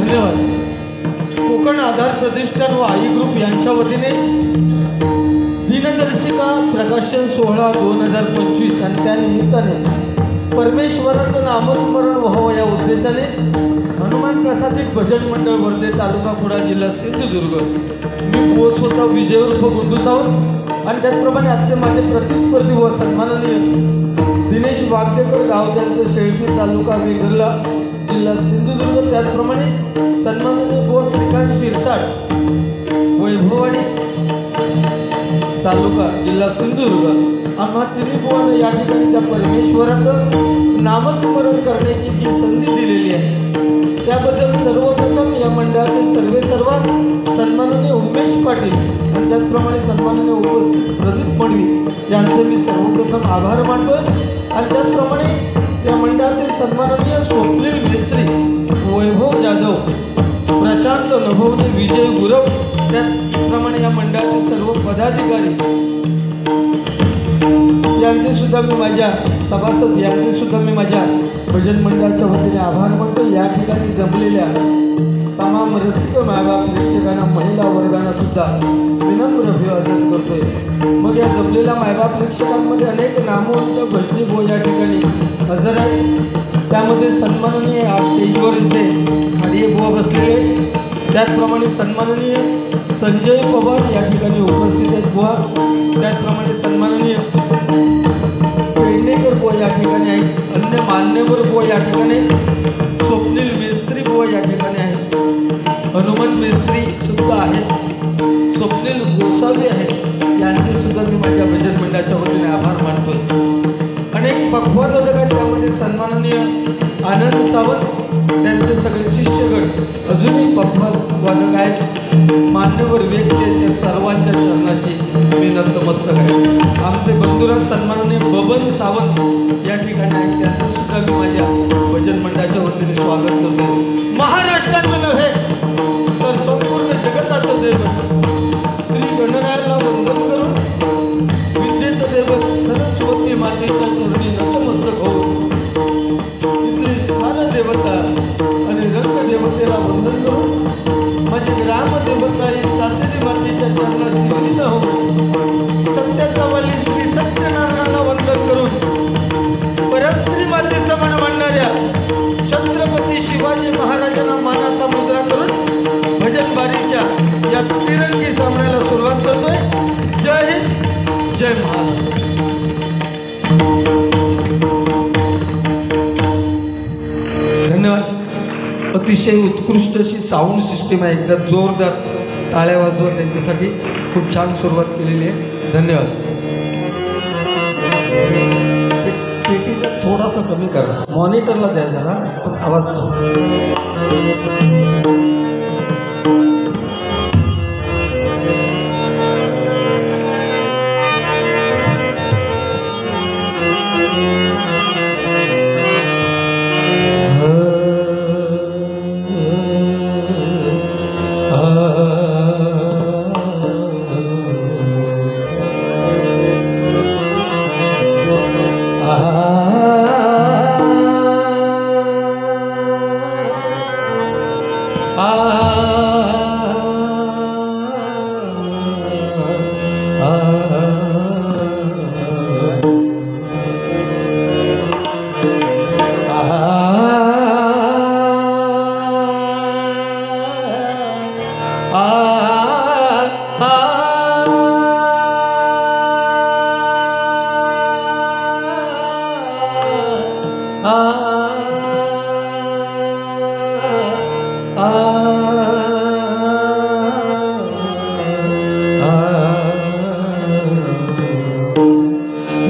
धन्यवाद. कोकण आधार प्रतिष्ठान व आई ग्रुप यांच्या वतीने दिनदर्शिका प्रकाशन सोहळा 2025 आणि त्यानिमित्ताने परमेश्वराचं नामस्मरण व्हावं या उद्देशाने हनुमान प्रसादित भजन मंडळ वर्धे तालुका कुडाळ जिल्हा सिंधुदुर्ग. मी पोहोचवता विजय उर्फ गुंडू सावंत आणि त्याचप्रमाणे आजचे माझे प्रतिस्पर्धी व सन्माननीय दिनेश वागदेकर गाव त्यांचं शेळटी तालुका वेगरला जिल्हा सिंधुदुर्ग. त्याचप्रमाणे सन्माननीय बो श्रीकांत शिरसाट वैभववाडी तालुका जिल्हा सिंधुदुर्ग. आम्हा तिन्ही बुवांना या ठिकाणी त्या परमेश्वराचं नामस्मरण करण्याची जी संधी दिलेली आहे त्याबद्दल सर्वप्रथम या मंडळाचे सर्व सन्माननीय उमेश पाटील आणि त्याचप्रमाणे सन्माननीय उपस्थित प्रदीप मडवी यांचे मी सर्वप्रथम आभार मानतोय. आणि त्याचप्रमाणे या मंडळाचे सन्माननीय स्वप्नील मेस्त्री, वैभव जाधव, प्रशांत नभवणे, विजय गुरव, त्याचप्रमाणे या मंडळाचे सर्व पदाधिकारी यांचे सुद्धा मी माझ्या सभासद यांचे सुद्धा मी माझ्या भजन मंडळाच्या वतीने आभार मानतो. या ठिकाणी जमलेल्या तमाम रसिक मायबाप प्रेक्षकांना, महिला वर्गांना सुद्धा विनम्र अभिवादन करतोय. मग या जमलेल्या मायबाप प्रेक्षकांमध्ये अनेक नामवंत भजनी बो या ठिकाणी हजर आहेत. त्यामध्ये सन्माननीय स्टेजवर इथे हरिये बुवा बसलेले, त्याचप्रमाणे सन्माननीय संजय पवार या ठिकाणी उपस्थित आहेत बुवा, त्याचप्रमाणे सन्माननीय पेडणेकर बुवा या ठिकाणी आहेत, अन्य मान्यवर बुवा या ठिकाणी, स्वप्नील मेस्त्री बुवा या ठिकाणी आहेत, हनुमंत मेस्त्री सुद्धा आहेत, स्वप्नील गोसावी आहेत. यांचे सुद्धा मी माझ्या भजन मंडळाच्या वतीने आभार मानतोय. अनेक पक्वादक आहेत, त्यामध्ये सन्माननीय आनंद सावंत त्यांचे सगळे शिष्यगण अजूनही पक्वादक आहेत. मान्यवर व्यक्ती आहेत, त्या सर्वांच्या चरणाशी मी नतमस्तक आहे. आमचे बंधुराज सन्माननीय बबन सावंत या ठिकाणी आहेत, त्यांचं सुद्धा मी माझ्या भजन मंडळाच्या वतीने स्वागत करतो. महाराष्ट्राचं नव्हे तर संपूर्ण जगताचं दैवत श्री गणरायाला वंदन करून विद्येचं दैवत सरस्वती मातेच्या चरणी नतमस्तक होऊन तिथली स्थान देवता आणि रंग देवतेला वंदन करून माझी ग्रामदेवता चाचणी मातेच्या चरणात विलीन होऊन सत्याचा वाली श्री सत्यनारायणाला वंदन करून परस्त्री मातेचं मन मांडणाऱ्या छत्रपती शिवाजी महाराजांना मानाचा मुद्रा करून भजन बारीच्या या तिरंगी सामन्याला सुरुवात करतोय. जय हिंद, जय महाराष्ट्र. धन्यवाद. अतिशय उत्कृष्ट अशी साऊंड सिस्टीम आहे. एकदा जोरदार टाळ्या वाजवा त्यांच्यासाठी. खूप छान सुरुवात केलेली आहे. धन्यवाद. पेटीचा थोडासा कमी करा, मॉनिटरला द्या जरा, पण आवाज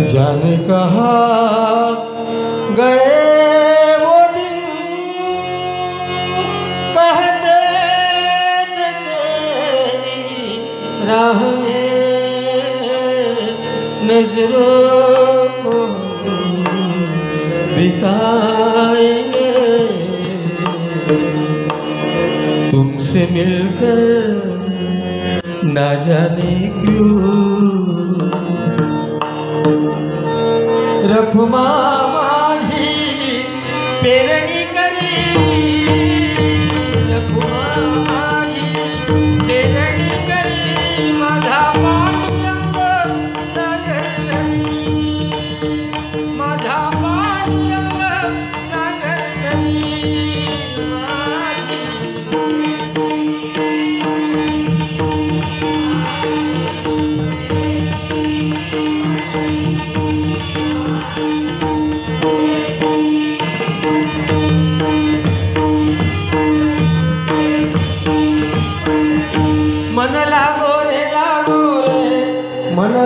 जाने कहा गए वो दिन कहते तेरी राह में नजरों को बिताएंगे तुमसे मिलकर ना जाने क्यों रखुमा माझी पेरणी करी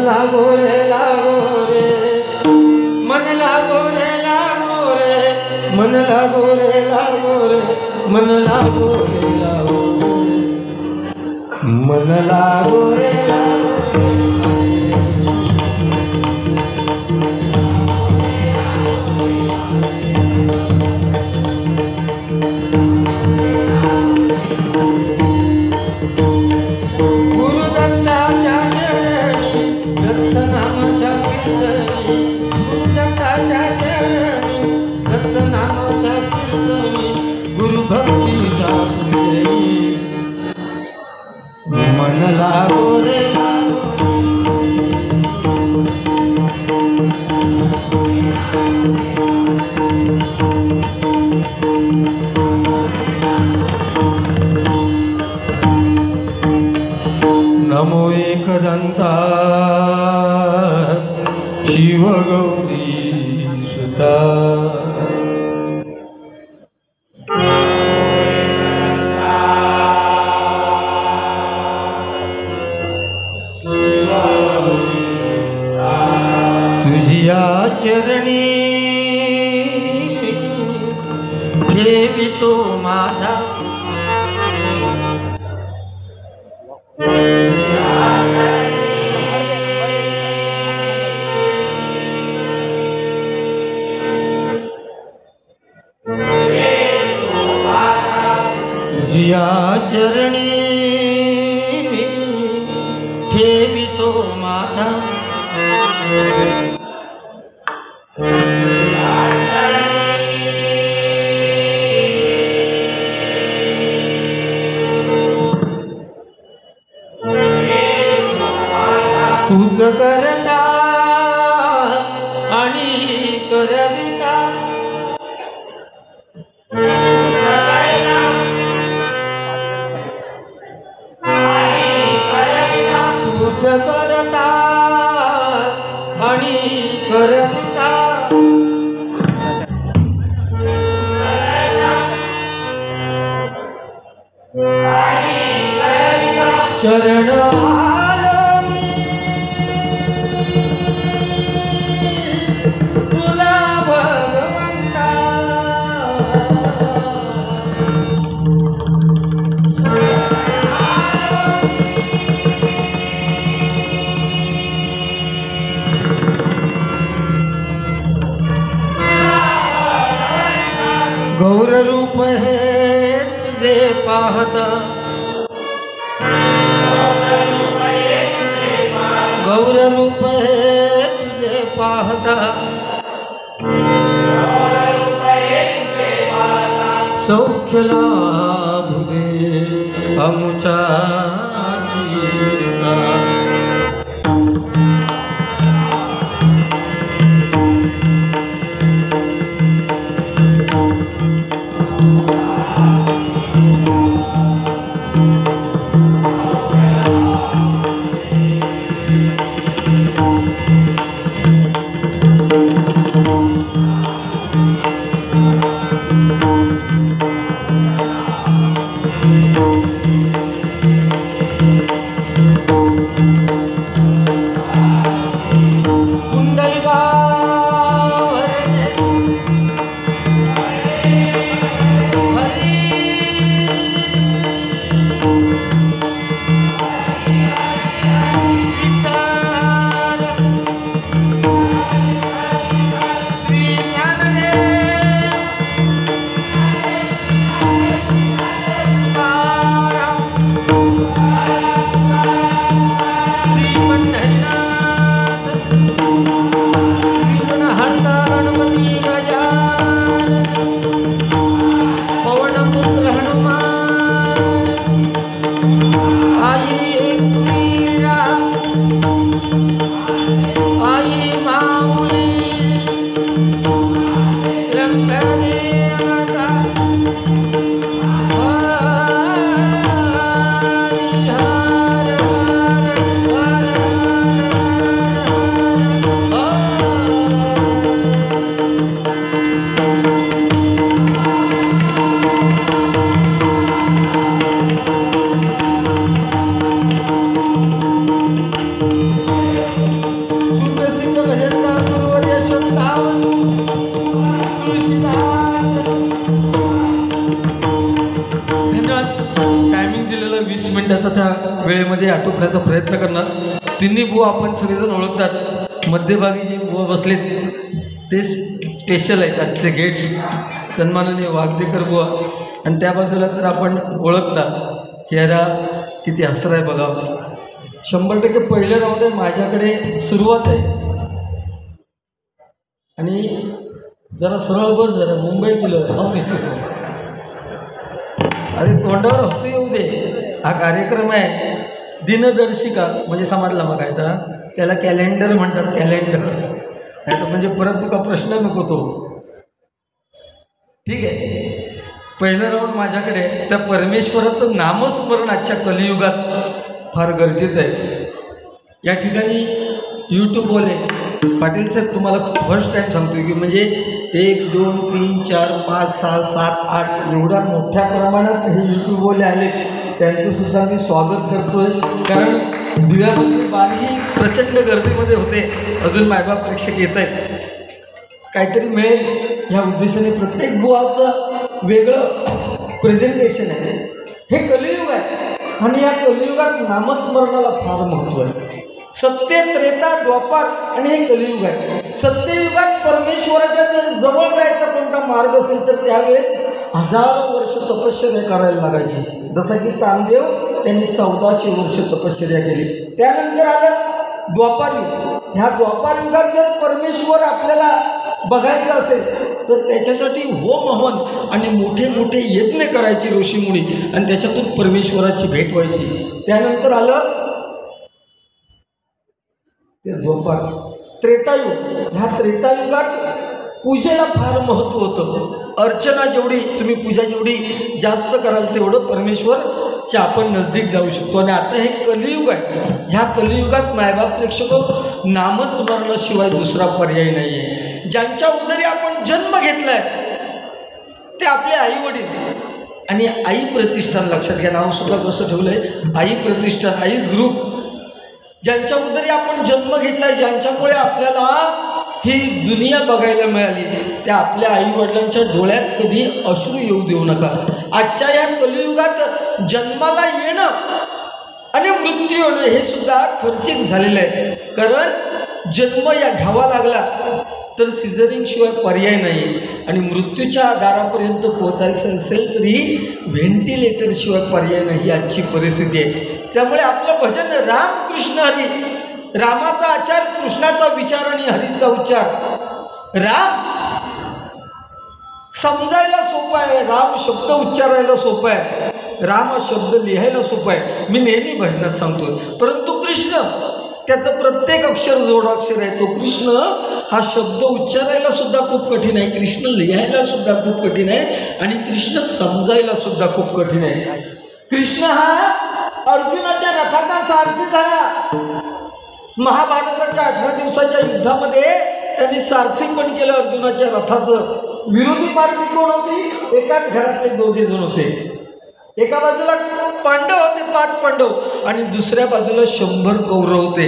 लागो रे मन लागो रे मन लागो रे मन लागो रे मन लागो रे गुरु भक्ति मन लागो रे नमो एकदंता शिव गौरी सुता तुझिया चरणी ठेवितो माझा तुझिया चरणी ठेवितो माझा तूच करता आणि करविता तूच करता आणि करविता शरण गौर रूप है तुझे पाहता गौर रूप है तुझे पाहता सौख्य लाभ दे अमुचा चिंता दिलेला 20 मिनिटाचा त्या वेळेमध्ये आटोपण्याचा प्रयत्न करणार. तिन्ही बुवा आपण सगळेजण ओळखतात. मध्यभागी जे बुवा बसलेत ते स्पेशल आहेत आजचे गेट्स, सन्माननीय वागदेकर बुवा. आणि त्या बाजूला तर आपण ओळखता, चेहरा किती हसरा आहे बघा. 100% पहिलं राऊंड आहे, माझ्याकडे सुरुवात आहे. आणि जरा सरळ बस, जरा मुंबई गेलो. अरे तोंडावर हसू येऊ दे. हा कार्यक्रम आहे दिनदर्शिका, म्हणजे समजला मग काय तर त्याला कॅलेंडर म्हणतात, कॅलेंडर नाही तर म्हणजे परत तुका प्रश्न नको तो. ठीक आहे, पहिलं राऊंड माझ्याकडे. त्या परमेश्वराचं नामस्मरण आजच्या कलियुगात फार गरजेचं आहे. या ठिकाणी यूट्यूबवाले पाटील साहेब तुम्हाला फर्स्ट टाईम सांगतो की म्हणजे 1 2 3 4 5 6 7 8 एवढ्या मोठ्या प्रमाणात हे यूट्यूबवाले आले, त्यांचंसुद्धा मी स्वागत करतोय. कारण दिव्यामध्ये बारी प्रचंड गर्दीमध्ये होते, अजून मायबाप प्रेक्षक येत आहेत. काहीतरी मिळेल ह्या उद्देशाने प्रत्येक बुवाचं वेगळं प्रेझेंटेशन आहे. हे कलियुग आहे आणि या कलियुगात नामस्मरणाला फार महत्त्व आहे. सत्य, त्रेता, द्वापार आणि हे कलियुग आहे. सत्ययुगात परमेश्वराच्या जर जवळ जायचा कोणता मार्ग असेल तर त्यावेळेस हजारो वर्ष तपश्चर्या करायला लागायची. जसं की कामदेव त्यांनी 1400 वर्ष तपश्चर्या केली. त्यानंतर आलं द्वापार युग. ह्या द्वापार युगात जर परमेश्वर आपल्याला बघायचं असेल तर त्याच्यासाठी होम हवन आणि मोठे मोठे यज्ञ करायचे ऋषीमुनी आणि त्याच्यातून परमेश्वराची भेट व्हायची. त्यानंतर आलं ते द्वापार. त्रेतायुग. ह्या त्रेतायुगात पूजेला फार महत्त्व होतं. अर्चना जेवढी तुम्ही पूजा जेवढी जास्त कराल तेवढं परमेश्वरच्या आपण नजदीक जाऊ शकतो. आणि आता हे कलियुग आहे. ह्या कलियुगात मायबाप प्रेक्षक नामस्मरणाशिवाय दुसरा पर्याय नाही आहे. ज्यांच्या उदरी आपण जन्म घेतला आहे ते आपले आईवडील आणि आई प्रतिष्ठान. लक्षात घ्या, नावसुद्धा कसं ठेवलं आहे, आई प्रतिष्ठान, आई ग्रुप. ज्यांच्या उदरी आपण जन्म घेतला, ज्यांच्यामुळे आपल्याला ही दुनिया बघायला मिळाली, त्या आपल्या आईवडिलांच्या डोळ्यात कधी अश्रू येऊ देऊ नका. आजच्या या कलियुगात जन्माला येणं आणि मृत्यू होणं हे सुद्धा खर्चिक झालेलं आहे. कारण जन्म या घ्यावा लागला तर सिझरिंगशिवाय पर्याय नाही आणि मृत्यूच्या दारापर्यंत पोहोचायचं असेल तरी व्हेंटिलेटरशिवाय पर्याय नाही. आजची परिस्थिती आहे. त्यामुळे आपलं भजन राम कृष्ण हरी, रामाचा आचार, कृष्णाचा विचार आणि हरीचा उच्चार. राम समजायला सोपं आहे, राम शब्द उच्चारायला सोपं आहे, राम हा शब्द लिहायला सोपं आहे, मी नेहमी भजनात सांगतो. परंतु कृष्ण त्याचं प्रत्येक अक्षर जोडाक्षर आहे. तो कृष्ण हा शब्द उच्चारायला सुद्धा खूप कठीण आहे, कृष्ण लिहायला सुद्धा खूप कठीण आहे आणि कृष्ण समजायला सुद्धा खूप कठीण आहे. कृष्ण हा अर्जुनाच्या रथाचा सारथी झाला. महाभारताच्या 18 दिवसाच्या युद्धामध्ये त्यांनी सारथीपण केलं अर्जुनाच्या रथाचं. विरोधी पार्टी कोण होती? एकाच घरातले 2 जण होते. एका बाजूला पांडव होते, 5 पांडव आणि दुसऱ्या बाजूला 100 कौरव होते.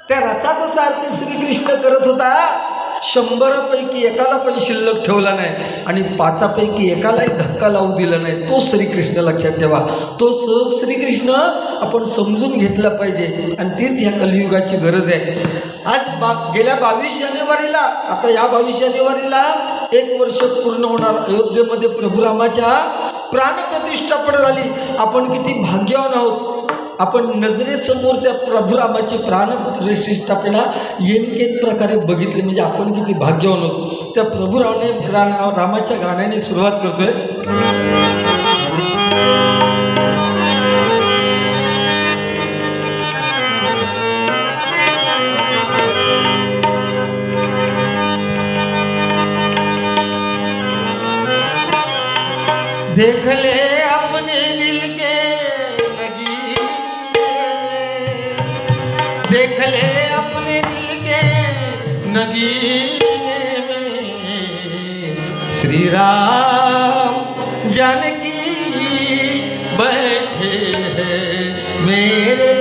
त्या रथाचं सारथी श्रीकृष्ण करत होता. 100पैकी एकाला पण शिल्लक ठेवला नाही आणि 5पैकी एकालाही धक्का लावू दिला नाही. तो श्रीकृष्ण लक्षात ठेवा. तो श्रीकृष्ण आपण समजून घेतला पाहिजे आणि तीच ह्या कलियुगाची गरज आहे. आज गेल्या 22 जानेवारीला, आता या 22 जानेवारीला 1 वर्ष पूर्ण होणार. अयोध्येमध्ये प्रभू रामाच्या प्राणप्रतिष्ठापना झाली. आपण किती भाग्यवान आहोत. आपण नजरेसमोर त्या प्रभू रामाची प्राणप्रतिष्ठापना येनकेन प्रकारे बघितली म्हणजे आपण किती भाग्यवान आहोत. त्या प्रभू रामाच्या गाण्याने सुरुवात करतोय. देख ले अपने दिल के नगीने, देख ले अपने दिल के नगीने में श्री राम जानकी बैठे हैं मेरे.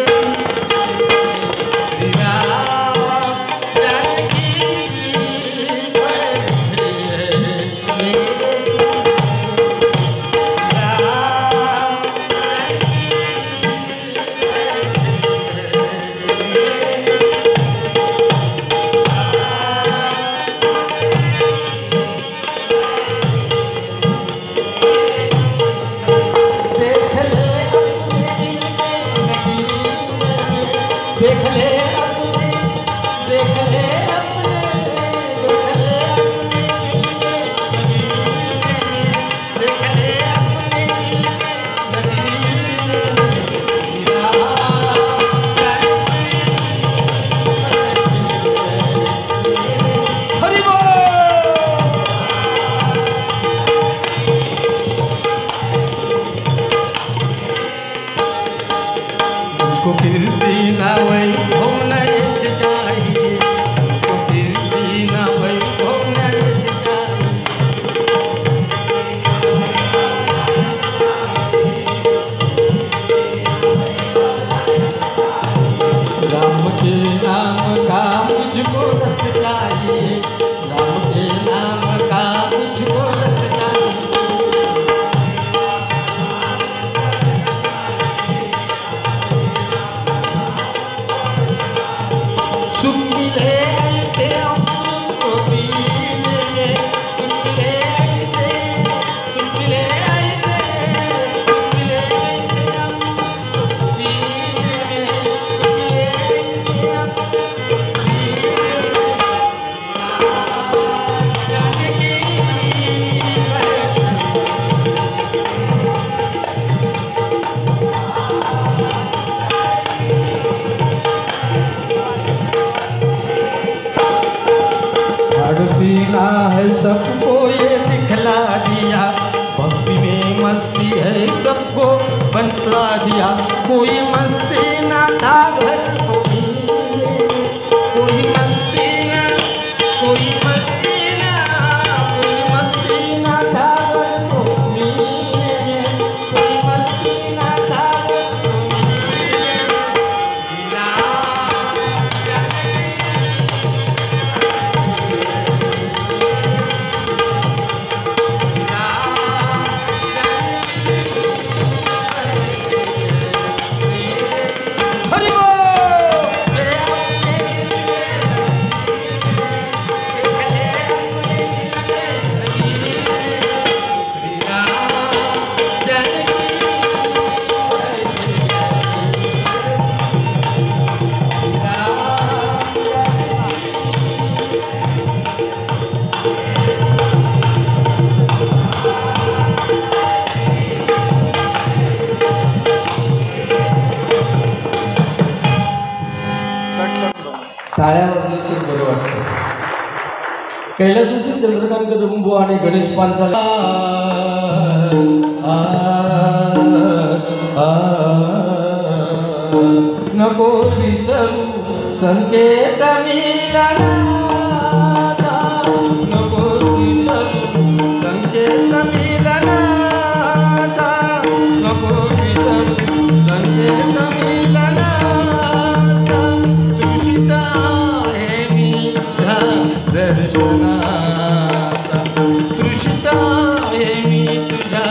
तुमको कीर्ति ना वैभव न यश चाहिए, तुमको कीर्ति ना वैभव न यश चाहिए। राम के नाम का मुझको रस चाहिए, राम के नाम का मुझको रस चाहिए। सुख मिले ऐसे अमृत को पीने, सुख मिले ऐसे, सुख मिले ऐसे, सुख मिले ऐसे अमृत को पीने, सुख मिले ऐसे अमृत को पीने। सीना है सबको ये दिखला दिया, भक्ति में मस्ती है सबको बतला दिया। कोई मस्ती ना सागर को मिले, कोई मस्ती ना, कोई मस्ती ना, कोई मस्ती ना सागर को मिले, कोई मस्ती ना सागर को मिले। टाळ्या वाजल्या तर बरं वाटतं. कैलासवासी चंद्रकांत कदंबो आणि गणेश पांचाल नको विसरू संकेत मिलनाचा, नको विसरू संकेत मिलनाचा, नको विसरू संकेत मिलनाचा. दर्शनाचा तृषित आहे मी तुझ्या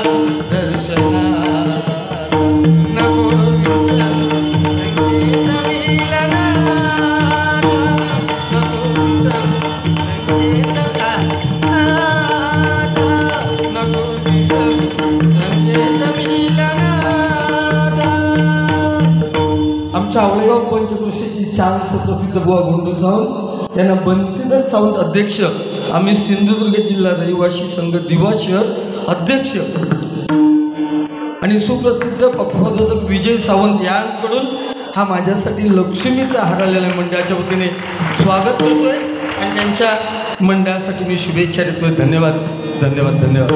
दर्शनाचा, नको संकेत मिलनाचा, नको संकेत नको संकेत मिलनाचा. आमच्या आवळेगाव पंचकृषीची शान सुप्रसिद्ध बुवा गुंडू सावंत यांना बन्सीधर सावंत अध्यक्ष, आम्ही सिंधुदुर्ग जिल्हा रहिवासी संघ दिवा शहर अध्यक्ष आणि सुप्रसिद्ध पक्षवादक विजय सावंत यांकडून हा माझ्यासाठी लक्ष्मीचा हार आलेल्या मंडळाच्या वतीने स्वागत करतोय आणि त्यांच्या मंडळासाठी मी शुभेच्छा देतोय. धन्यवाद धन्यवाद धन्यवाद.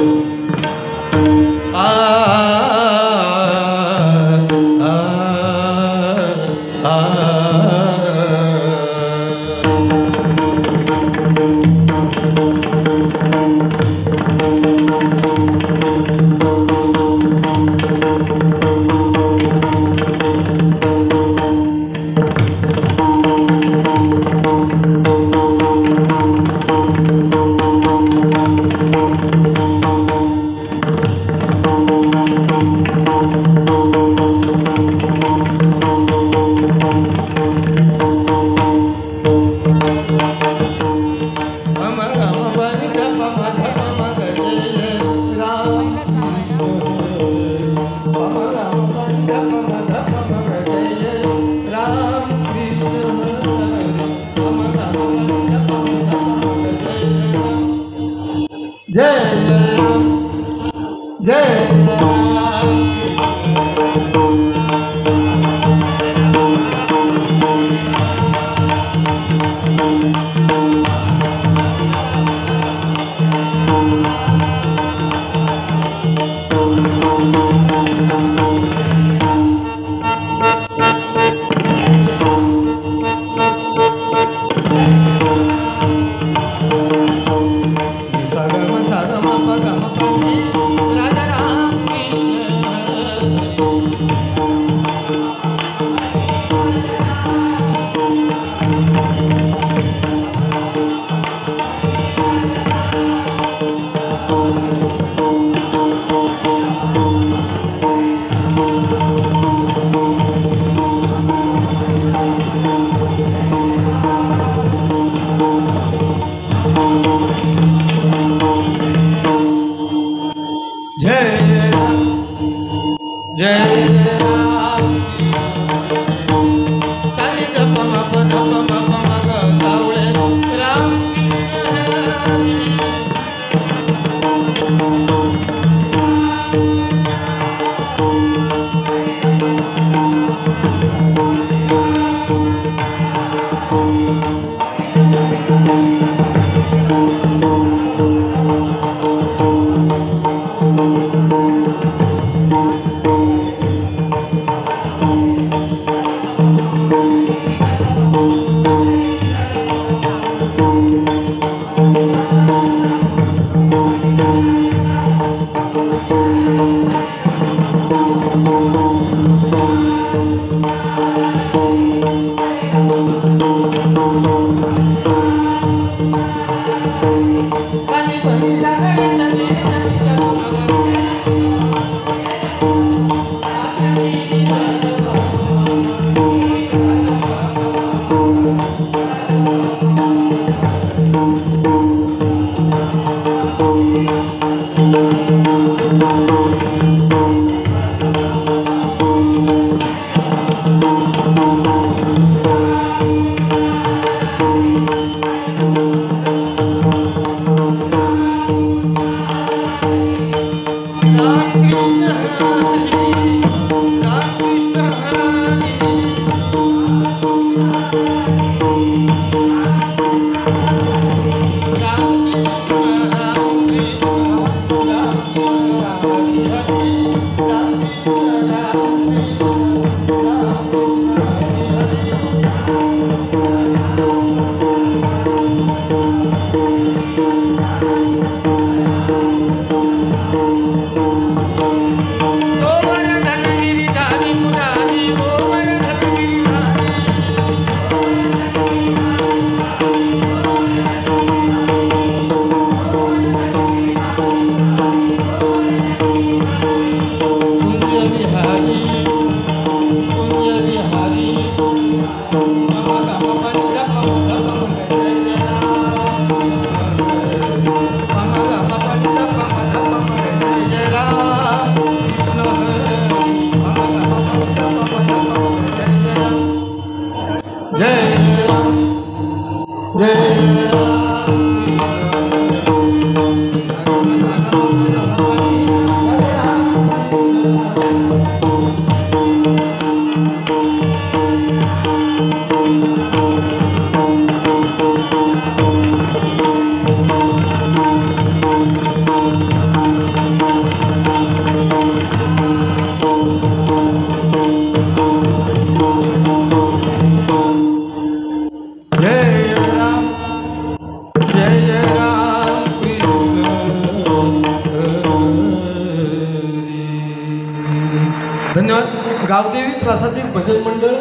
धन्यवाद। गावदेवी प्रासादिक भजन मंडळ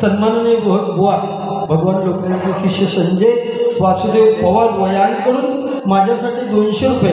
सन्माननीय बुवा भगवान लोकनाथ शिष्य संजय वासुदेव पवार व यांकडून माझ्यासाठी 200 रुपये